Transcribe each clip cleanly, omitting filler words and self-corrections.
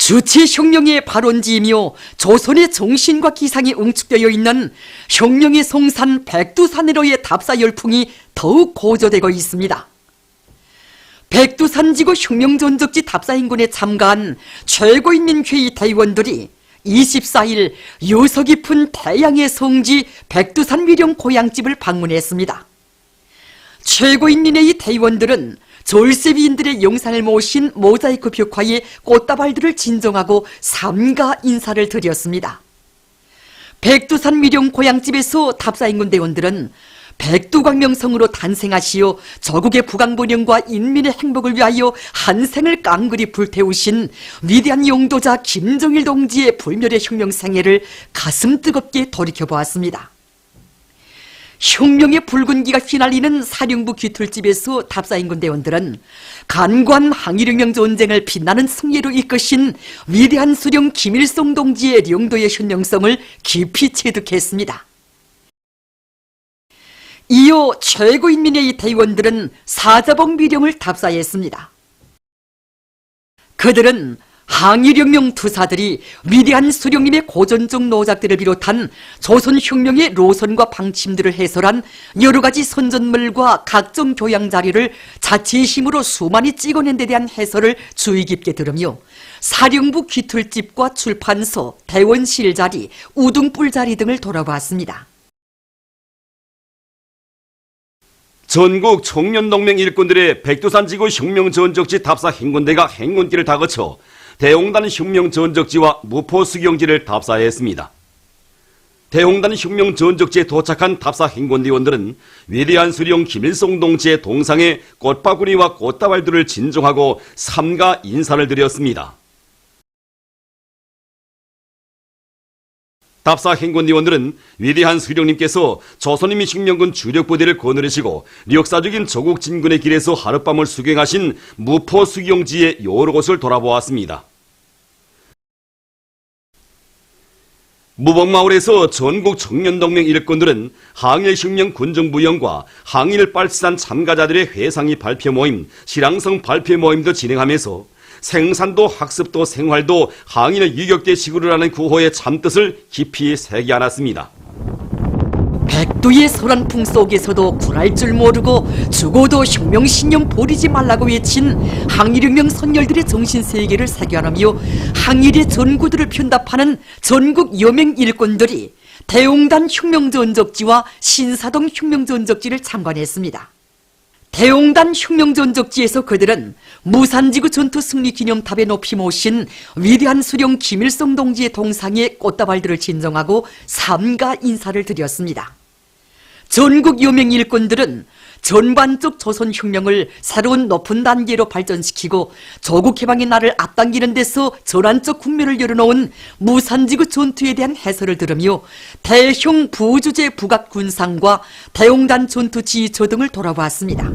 주체혁명의 발원지이며 조선의 정신과 기상이 응축되어 있는 혁명의 성산 백두산으로의 답사 열풍이 더욱 고조되고 있습니다. 백두산지구 혁명전적지 답사행군에 참가한 최고인민회의 대의원들이 24일 유서 깊은 태양의 성지 백두산 위령 고향집을 방문했습니다. 최고인민회의 대의원들은 졸세비인들의 영상을 모신 모자이크 벽화에 꽃다발들을 진정하고 삼가 인사를 드렸습니다. 백두산 위령 고향집에서 답사행군 대원들은 백두광명성으로 탄생하시어 조국의 부강번영과 인민의 행복을 위하여 한 생을 깡그리 불태우신 위대한 용도자 김정일 동지의 불멸의 혁명 생애를 가슴 뜨겁게 돌이켜보았습니다. 혁명의 붉은기가 휘날리는 사령부 귀틀집에서 답사행군 대원들은 간관 항일혁명 전쟁을 빛나는 승리로 이끄신 위대한 수령 김일성 동지의 영도의 현명성을 깊이 체득했습니다. 이어 최고인민회의 대의원들은 사자봉 위령을 답사했습니다. 그들은 항일혁명 투사들이 위대한 수령님의 고전적 노작들을 비롯한 조선혁명의 노선과 방침들을 해설한 여러가지 선전물과 각종 교양 자료를 자체의 힘으로 수많이 찍어낸 데 대한 해설을 주의 깊게 들으며 사령부 귀틀집과 출판소, 대원실 자리, 우등불 자리 등을 돌아봤습니다. 전국 청년동맹 일꾼들의 백두산지구 혁명전적지 답사 행군대가 행군길을 다 거쳐 대홍단 혁명전적지와 무포수경지를 답사했습니다. 대홍단 혁명전적지에 도착한 답사 행군대원들은 위대한 수령 김일성 동지의 동상에 꽃바구니와 꽃다발들을 진정하고 삼가 인사를 드렸습니다. 답사 행군대원들은 위대한 수령님께서 조선인민혁명군 주력부대를 거느리시고 역사적인 조국 진군의 길에서 하룻밤을 수경하신 무포수경지의 여러 곳을 돌아보았습니다. 무복마을에서 전국 청년동맹 일꾼들은 항일혁명 군정부연과 항일빨치산 참가자들의 회상이 발표 모임, 실황성 발표 모임도 진행하면서 생산도 학습도 생활도 항일의 유격대 시구를 하는 구호의 참뜻을 깊이 새겨 안았습니다. 백두의 소란풍 속에서도 굴할 줄 모르고 죽어도 혁명신념 버리지 말라고 외친 항일혁명 선열들의 정신세계를 새겨나며 항일의 전구들을 편답하는 전국 여명 일꾼들이 대홍단 혁명전적지와 신사동 혁명전적지를 참관했습니다. 대홍단 혁명전적지에서 그들은 무산지구 전투 승리 기념탑에 높이 모신 위대한 수령 김일성 동지의 동상에 꽃다발들을 진정하고 삼가 인사를 드렸습니다. 전국 여명 일꾼들은 전반적 조선혁명을 새로운 높은 단계로 발전시키고 조국 해방의 날을 앞당기는 데서 전환적 국면을 열어놓은 무산지구 전투에 대한 해설을 들으며 대형 부주제 북악군상과 대홍단 전투 지휘처 등을 돌아보았습니다.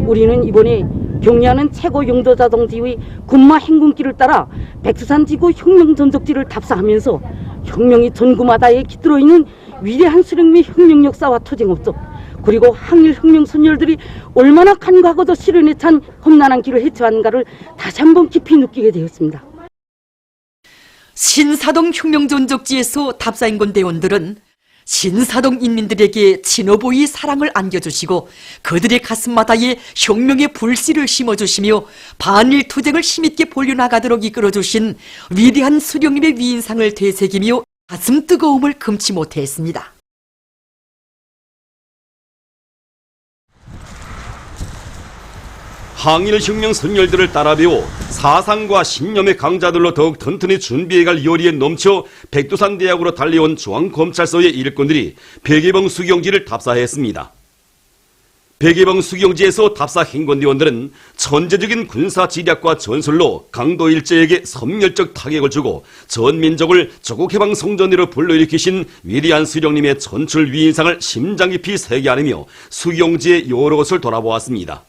우리는 이번에 경리하는 최고 용도자 동지의 군마 행군길을 따라 백두산지구 혁명전적지를 답사하면서 혁명이 전구마다에 깃들어 있는 위대한 수령님의 혁명 역사와 투쟁업적 그리고 항일혁명 선열들이 얼마나 간과하고도 실현에 찬 험난한 길을 헤쳐왔는가를 다시 한번 깊이 느끼게 되었습니다. 신사동 혁명전적지에서 답사행군 대원들은 신사동 인민들에게 친어보이 사랑을 안겨주시고 그들의 가슴마다에 혁명의 불씨를 심어주시며 반일 투쟁을 힘있게 벌려나가도록 이끌어주신 위대한 수령님의 위인상을 되새기며 가슴 뜨거움을 금치 못했습니다. 항일혁명 선열들을 따라 배워 사상과 신념의 강자들로 더욱 튼튼히 준비해갈 열의에 넘쳐 백두산대학으로 달려온 중앙검찰서의 일꾼들이 백예봉 수경지를 답사했습니다. 백예봉 수경지에서 답사 행군대원들은 천재적인 군사 지략과 전술로 강도 일제에게 섬멸적 타격을 주고 전민족을 조국해방 성전으로 불러일으키신 위대한 수령님의 전출 위인상을 심장 깊이 새겨 안으며 수경지의 여러 곳을 돌아보았습니다.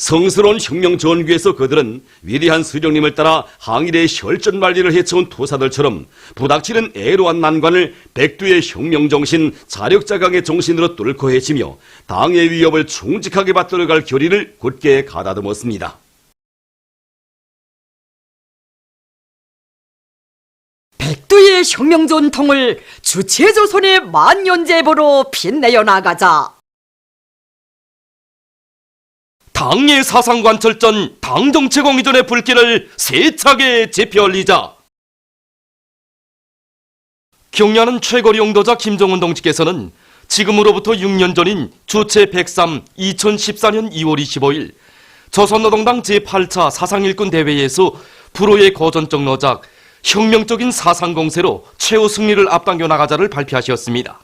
성스러운 혁명 전국에서 그들은 위대한 수령님을 따라 항일의 혈전만리를 헤쳐온 투사들처럼 부닥치는 애로한 난관을 백두의 혁명정신, 자력자강의 정신으로 뚫고 헤치며 당의 위협을 충직하게 받들어갈 결의를 굳게 가다듬었습니다. 우리의 혁명 전통을 주체조선의 만년제보로 빛내어 나가자. 당의 사상관철전 당정체공의전의 불길을 세차게 지펴올리자. 경야는 최고리 용도자 김정은 동지께서는 지금으로부터 6년 전인 주체 103 2014년 2월 25일 조선노동당 제8차 사상일꾼 대회에서 불호의 고전적 노작 혁명적인 사상공세로 최후 승리를 앞당겨 나가자를 발표하셨습니다.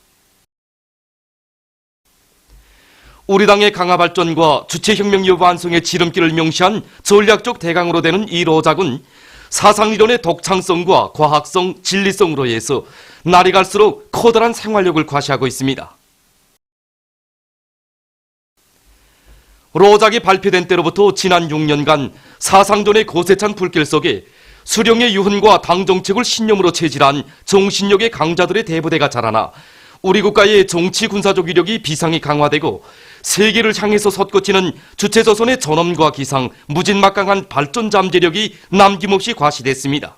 우리 당의 강화 발전과 주체혁명 여부 완성의 지름길을 명시한 전략적 대강으로 되는 이 로작은 사상이론의 독창성과 과학성, 진리성으로 해서 날이 갈수록 커다란 생활력을 과시하고 있습니다. 로작이 발표된 때로부터 지난 6년간 사상전의 고세찬 불길 속에 수령의 유훈과 당정책을 신념으로 체질한 정신력의 강자들의 대부대가 자라나 우리 국가의 정치 군사적 위력이 비상히 강화되고 세계를 향해서 솟구치는 주체조선의 전엄과 기상, 무진막강한 발전 잠재력이 남김없이 과시됐습니다.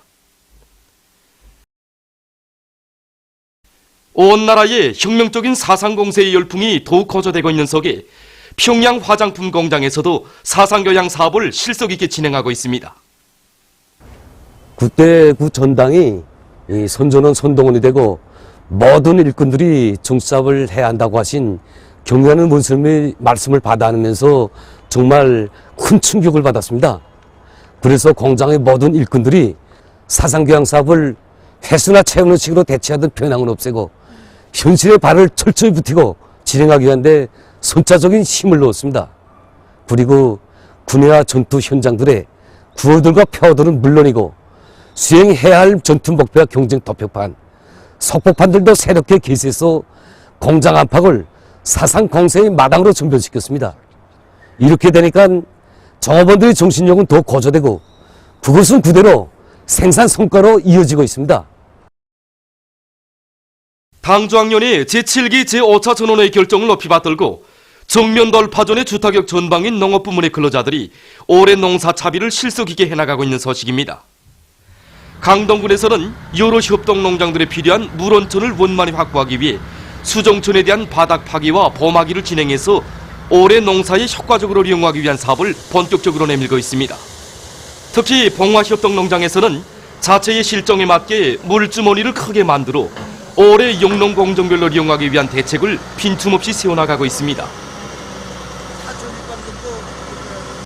온 나라의 혁명적인 사상공세의 열풍이 더욱 거저되고 있는 속에 평양 화장품 공장에서도 사상교양 사업을 실속 있게 진행하고 있습니다. 그때 그 전당이 이 선전원 선동원이 되고 모든 일꾼들이 정치사업을 해야 한다고 하신 경려하는 말씀을 받아 안으면서 정말 큰 충격을 받았습니다. 그래서 공장의 모든 일꾼들이 사상교양 사업을 횟수나 채우는 식으로 대체하던 편향을 없애고 현실의 발을 철저히 붙이고 진행하기 위한데 선차적인 힘을 넣었습니다. 그리고 군의와 전투 현장들의 구호들과 표어들은 물론이고 수행해야 할 전투 목표와 경쟁 도표판, 속복판들도 새롭게 개시해서 공장 안팎을 사상 공세의 마당으로 전변시켰습니다. 이렇게 되니까 종업원들의 정신력은 더 고조되고 그것은 그대로 생산 성과로 이어지고 있습니다. 당조학년이 제7기 제5차 전원의 결정을 높이 받들고 정면 돌파전의 주타격 전방인 농업부문의 근로자들이 올해 농사 차비를 실속 있게 해나가고 있는 소식입니다. 강동군에서는 여러 협동농장들에 필요한 물원천을 원만히 확보하기 위해 수정천에 대한 바닥 파기와 보마기를 진행해서 올해 농사에 효과적으로 이용하기 위한 사업을 본격적으로 내밀고 있습니다. 특히 봉화협동농장에서는 자체의 실정에 맞게 물주머니를 크게 만들어 올해 영농 공정별로 이용하기 위한 대책을 빈틈없이 세워나가고 있습니다.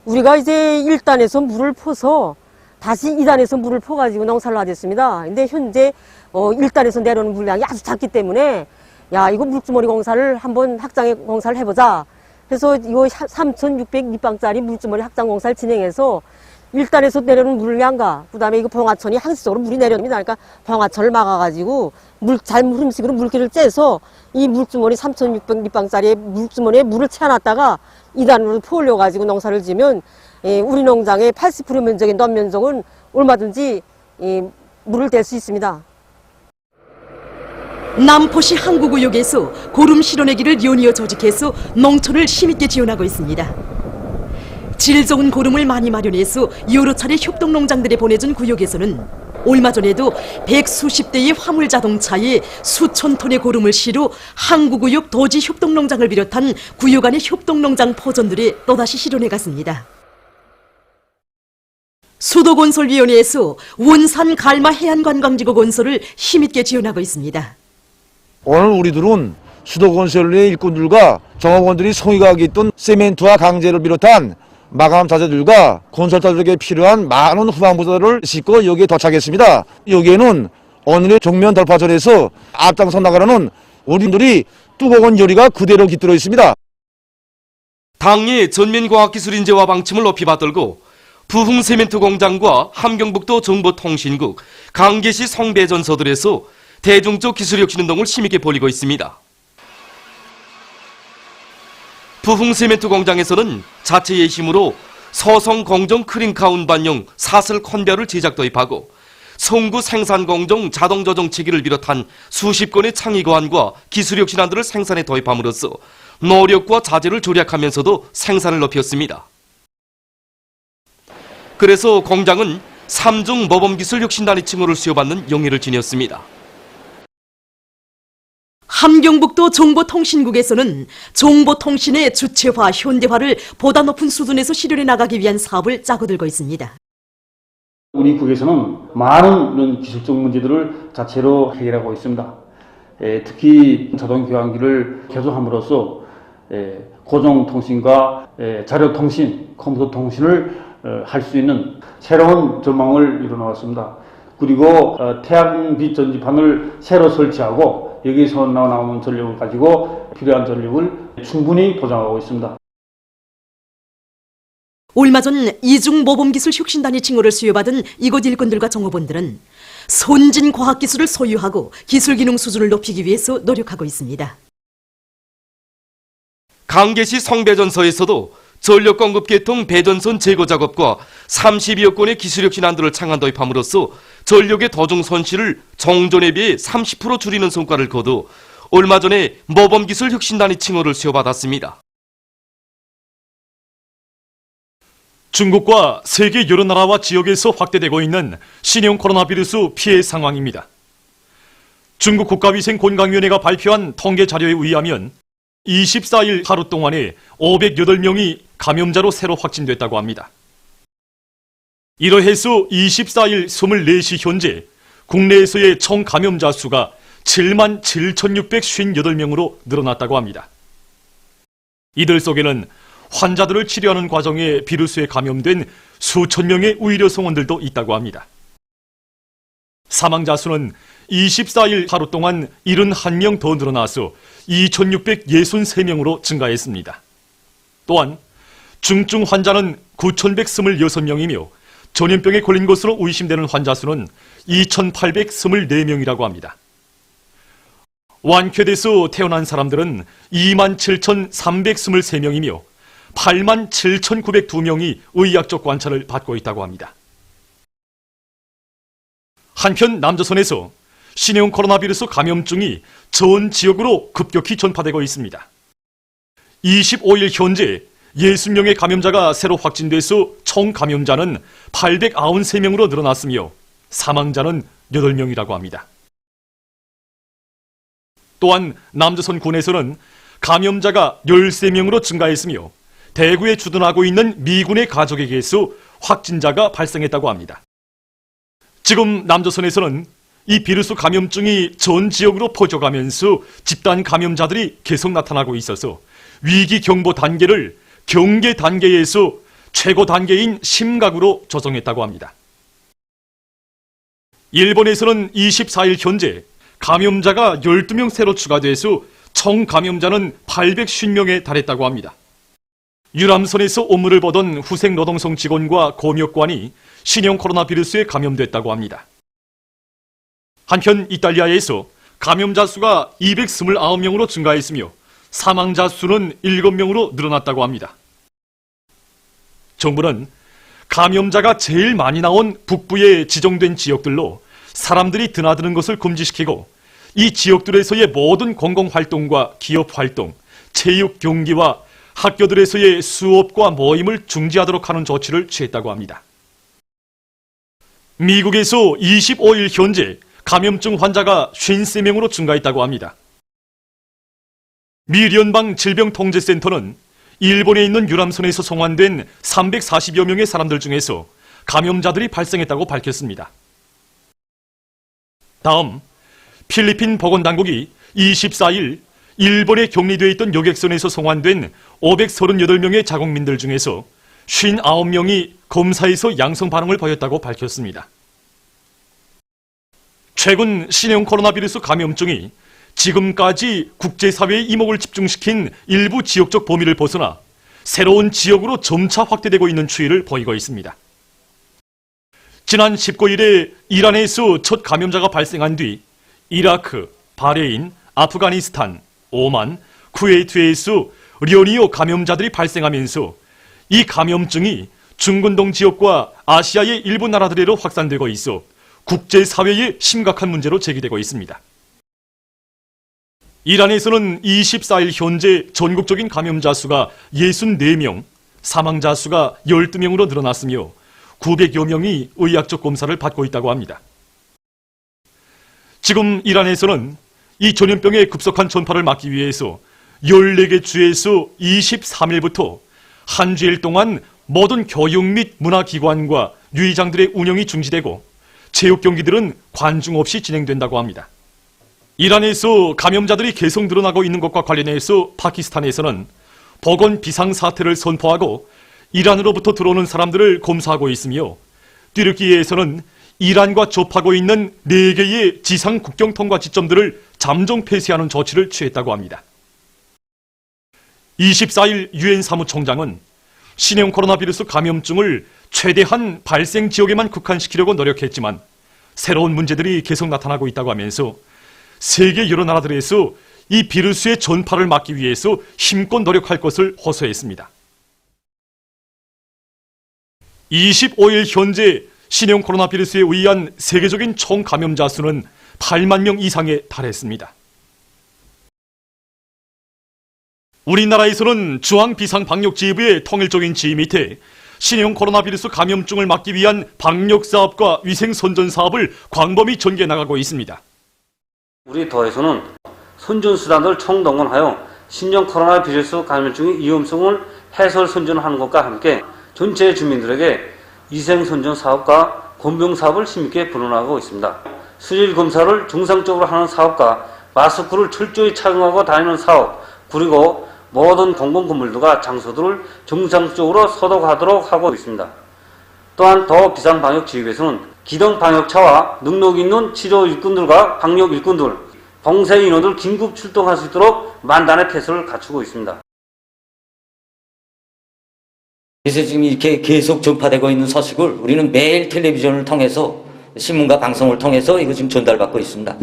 우리가 이제 1단에서 물을 퍼서 다시 2단에서 물을 퍼가지고 농사를 하겠습니다. 근데 현재 1단에서 내려오는 물량이 아주 작기 때문에 야, 이거 물주머니 공사를 한번 확장 공사를 해보자. 그래서 이거 3,600리방짜리 물주머니 확장 공사를 진행해서 1단에서 내려오는 물량과 그 다음에 이거 봉화천이 항시적으로 물이 내려옵니다. 그러니까 봉화천을 막아가지고 잘 흐름식으로 물길을 째서 이 물주머니 3,600리방짜리 물주머니에 물을 채워놨다가 2단으로 퍼올려가지고 농사를 지면 우리 농장의 80% 면적의 논면적은 얼마든지 물을 댈 수 있습니다. 남포시 항구구역에서 고름 실어내기를 연이어 조직해서 농촌을 힘있게 지원하고 있습니다. 질 좋은 고름을 많이 마련해서 여러 차례 협동농장들에 보내준 구역에서는 얼마 전에도 100수십 대의 화물 자동차에 수천 톤의 고름을 실어 항구구역 도지 협동농장을 비롯한 구역 안의 협동농장 포전들에 또다시 실어내 갔습니다. 수도건설위원회에서 원산 갈마 해안관광지구 건설을 힘있게 지원하고 있습니다. 오늘 우리들은 수도건설의 일꾼들과 종업원들이 성의가 있던 세멘트와 강제를 비롯한 마감 자재들과 건설자들에게 필요한 많은 후방부들을 싣고 여기에 도착했습니다. 여기에는 오늘의 정면 돌파전에서 앞장서 나가려는 우리들이 뜨거운 열의가 그대로 깃들어 있습니다. 당의 전면과학기술인재화 방침을 높이 받들고 부흥세멘트 공장과 함경북도 정보통신국, 강계시 성배전서들에서 대중적 기술혁신운동을 힘있게 벌이고 있습니다. 부흥세멘트 공장에서는 자체의 힘으로 서성 공정 크림카 운반용 사슬 컨베어를 제작 도입하고 송구 생산공정 자동조정체계를 비롯한 수십 건의 창의고안과 기술혁신안들을 생산에 도입함으로써 노력과 자재를 절약하면서도 생산을 높였습니다. 그래서 공장은 3중 모범기술 혁신단의 칭호를 수여받는 영예를 지녔습니다. 함경북도 정보통신국에서는 정보통신의 주체화, 현대화를 보다 높은 수준에서 실현해 나가기 위한 사업을 짜고 들고 있습니다. 우리 국에서는 많은 이런 기술적 문제들을 자체로 해결하고 있습니다. 특히 자동교환기를 개조함으로써 고정통신과 자료통신, 컴퓨터통신을 할 수 있는 새로운 전망을 이뤄나왔습니다. 그리고 태양빛 전지판을 새로 설치하고 여기서 나오는 전력을 가지고 필요한 전력을 충분히 보장하고 있습니다. 얼마 전 이중 모범기술 혁신단위 칭호를 수여받은 이곳 일꾼들과 종업원들은 선진 과학기술을 소유하고 기술 기능 수준을 높이기 위해서 노력하고 있습니다. 강계시 성배전서에서도 전력 공급 계통 배전선 제거 작업과 32억 건의 기술혁신안들을 창안 도입함으로써 전력의 도중 손실을 정전에 비해 30% 줄이는 성과를 거두 얼마 전에 모범기술 혁신단위 칭호를 수여받았습니다. 중국과 세계 여러 나라와 지역에서 확대되고 있는 신형 코로나 바이러스 피해 상황입니다. 중국 국가위생건강위원회가 발표한 통계 자료에 의하면 24일 하루 동안에 508명이 감염자로 새로 확진됐다고 합니다. 이러해서 24일 24시 현재 국내에서의 총 감염자 수가 77,658명으로 늘어났다고 합니다. 이들 속에는 환자들을 치료하는 과정에 비루스에 감염된 수천 명의 의료 성원들도 있다고 합니다. 사망자 수는 24일 하루 동안 71명 더 늘어나서 2,663명으로 증가했습니다. 또한 중증 환자는 9,126명이며 전염병에 걸린 것으로 의심되는 환자 수는 2,824명이라고 합니다. 완쾌돼서 태어난 사람들은 27,323명이며 87,902명이 의학적 관찰을 받고 있다고 합니다. 한편 남조선에서 신형 코로나 바이러스 감염증이 전 지역으로 급격히 전파되고 있습니다. 25일 현재 60명의 감염자가 새로 확진돼서 총 감염자는 893명으로 늘어났으며 사망자는 8명이라고 합니다. 또한 남조선 군에서는 감염자가 13명으로 증가했으며 대구에 주둔하고 있는 미군의 가족에게서 확진자가 발생했다고 합니다. 지금 남조선에서는 이 비루스 감염증이 전 지역으로 퍼져가면서 집단 감염자들이 계속 나타나고 있어서 위기 경보 단계를 경계 단계에서 최고 단계인 심각으로 조정했다고 합니다. 일본에서는 24일 현재 감염자가 12명 새로 추가돼서 총 감염자는 850명에 달했다고 합니다. 유람선에서 업무를 보던 후생노동성 직원과 검역관이 신형 코로나 바이러스에 감염됐다고 합니다. 한편 이탈리아에서 감염자 수가 229명으로 증가했으며 사망자 수는 7명으로 늘어났다고 합니다. 정부는 감염자가 제일 많이 나온 북부에 지정된 지역들로 사람들이 드나드는 것을 금지시키고 이 지역들에서의 모든 공공활동과 기업활동, 체육 경기와 학교들에서의 수업과 모임을 중지하도록 하는 조치를 취했다고 합니다. 미국에서 25일 현재 감염증 환자가 53명으로 증가했다고 합니다. 미 연방질병통제센터는 일본에 있는 유람선에서 송환된 340여 명의 사람들 중에서 감염자들이 발생했다고 밝혔습니다. 다음, 필리핀 보건당국이 24일 일본에 격리되어 있던 여객선에서 송환된 538명의 자국민들 중에서 59명이 검사에서 양성 반응을 보였다고 밝혔습니다. 최근 신형 코로나 바이러스 감염증이 지금까지 국제사회의 이목을 집중시킨 일부 지역적 범위를 벗어나 새로운 지역으로 점차 확대되고 있는 추이를 보이고 있습니다. 지난 19일에 이란에서 첫 감염자가 발생한 뒤 이라크, 바레인, 아프가니스탄, 오만, 쿠웨이트에서 련이어 감염자들이 발생하면서 이 감염증이 중근동 지역과 아시아의 일부 나라들로 확산되고 있어 국제사회의 심각한 문제로 제기되고 있습니다. 이란에서는 24일 현재 전국적인 감염자 수가 64명, 사망자 수가 12명으로 늘어났으며 900여 명이 의학적 검사를 받고 있다고 합니다. 지금 이란에서는 이 전염병의 급속한 전파를 막기 위해서 14개 주에서 23일부터 한 주일 동안 모든 교육 및 문화기관과 유의장들의 운영이 중지되고 체육 경기들은 관중 없이 진행된다고 합니다. 이란에서 감염자들이 계속 늘어나고 있는 것과 관련해서 파키스탄에서는 보건 비상사태를 선포하고 이란으로부터 들어오는 사람들을 검사하고 있으며 튀르키예에서는 이란과 접하고 있는 4개의 지상 국경 통과 지점들을 잠정 폐쇄하는 조치를 취했다고 합니다. 24일 유엔 사무총장은 신형 코로나 비루스 감염증을 최대한 발생 지역에만 국한시키려고 노력했지만 새로운 문제들이 계속 나타나고 있다고 하면서 세계 여러 나라들에서 이 비루스의 전파를 막기 위해서 힘껏 노력할 것을 호소했습니다. 25일 현재 신형 코로나 비루스에 의한 세계적인 총 감염자 수는 8만 명 이상에 달했습니다. 우리나라에서는 중앙비상방역지휘부의 통일적인 지휘 밑에 신형 코로나 비루스 감염증을 막기 위한 방역사업과 위생선전사업을 광범위 전개해 나가고 있습니다. 우리 도에서는 선전수단을 총동원하여 신형 코로나 비루스 감염증의 위험성을 해설 선전하는 것과 함께 전체 주민들에게 위생선전 사업과 건병 사업을 힘있게 분원하고 있습니다. 수질 검사를 정상적으로 하는 사업과 마스크를 철저히 착용하고 다니는 사업, 그리고 모든 공공건물들과 장소들을 정상적으로 소독하도록 하고 있습니다. 또한 도 비상방역지휘부에서는 기동방역차와 능력 있는 치료 일꾼들과 방역 일꾼들, 봉쇄 인원들 긴급 출동할 수 있도록 만단의 태세를 갖추고 있습니다. 그래서 지금 이렇게 계속 전파되고 있는 소식을 우리는 매일 텔레비전을 통해서 신문과 방송을 통해서 이거 지금 전달받고 있습니다.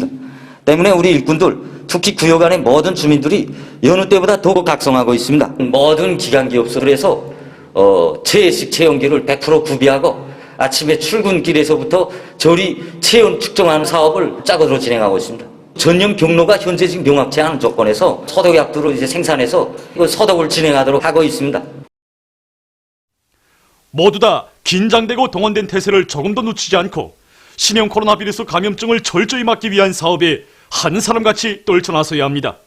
때문에 우리 일꾼들, 특히 구역 안의 모든 주민들이 여느 때보다 더 각성하고 있습니다. 모든 기관 기업소들에서 체외식 체온기를 100% 구비하고 아침에 출근길에서부터 저리 체온 측정하는 사업을 짜고로 진행하고 있습니다. 전염 경로가 현재 지금 명확치 않은 조건에서 소독약들을 이제 생산해서 이거 소독을 진행하도록 하고 있습니다. 모두 다 긴장되고 동원된 태세를 조금도 놓치지 않고 신형 코로나 비루스 감염증을 철저히 막기 위한 사업에 한 사람같이 떨쳐나서야 합니다.